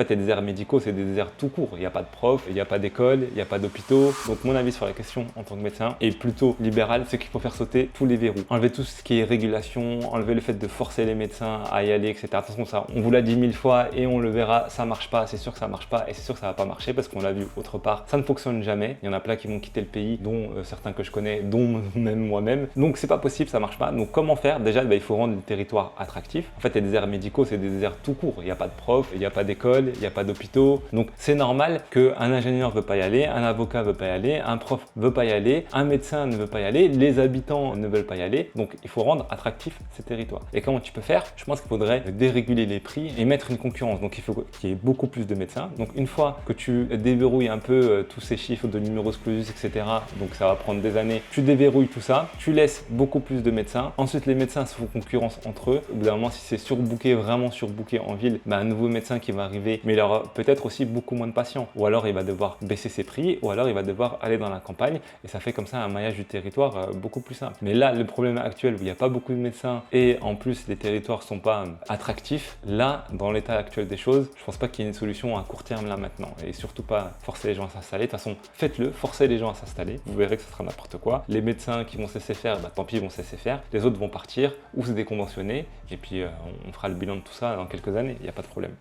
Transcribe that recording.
fait, les déserts médicaux, c'est des déserts tout court. Il n'y a pas de profs, il n'y a pas d'école, il n'y a pas d'hôpitaux. Donc mon avis sur la question en tant que médecin est plutôt libéral, c'est qu'il faut faire sauter tous les verrous. Enlever tout ce qui est régulation, enlever le fait de forcer les médecins à y aller, etc. De toute façon, ça, on vous l'a dit 1000 fois et on le verra, ça marche pas, c'est sûr que ça marche pas et c'est sûr que ça va pas marcher parce qu'on l'a vu autre part. Ça ne fonctionne jamais. Il y en a plein qui vont quitter le pays, dont certains que je connais, dont même moi-même. Donc c'est pas possible, ça marche pas. Donc comment faire? Déjà, il faut rendre le territoire attractif. En fait, les déserts médicaux, c'est des déserts tout court. Il n'y a pas de profs, il n'y a pas d'école, il n'y a pas d'hôpitaux. Donc c'est normal qu'un ingénieur ne veut pas y aller, un avocat ne veut pas y aller, un prof ne veut pas y aller, un médecin ne veut pas y aller, les habitants ne veulent pas y aller. Donc il faut rendre attractif ces territoires. Et comment tu peux faire? Je pense qu'il faudrait déréguler les prix et mettre une concurrence. Donc il faut qu'il y ait beaucoup plus de médecins. Donc une fois que tu déverrouilles un peu tous ces chiffres de numerus clausus, etc., donc ça va prendre des années, tu déverrouilles tout ça, tu laisses beaucoup plus de médecins. Ensuite, les médecins se font concurrence entre eux. Au bout d'un moment, si c'est surbooké, vraiment surbooké en ville, un nouveau médecin qui va arriver, mais il aura peut-être aussi beaucoup moins de patients. Ou alors il va devoir baisser ses prix, ou alors il va devoir aller dans la campagne. Et ça fait comme ça un maillage du territoire beaucoup plus simple. Mais là, le problème actuel où il n'y a pas beaucoup de médecins et en plus les territoires sont pas attractifs, là, dans l'état actuel des choses, je pense pas qu'il y ait une solution à court terme là maintenant. Et surtout pas forcer les gens à s'installer. De toute façon, faites-le, forcez les gens à s'installer. Vous verrez que ce sera n'importe quoi. Les médecins qui vont se laisser faire, tant pis, ils vont se laisser faire. Les autres vont partir ou se déconventionner. Et puis, on fera le bilan de tout ça dans quelques années. Il n'y a pas de problème.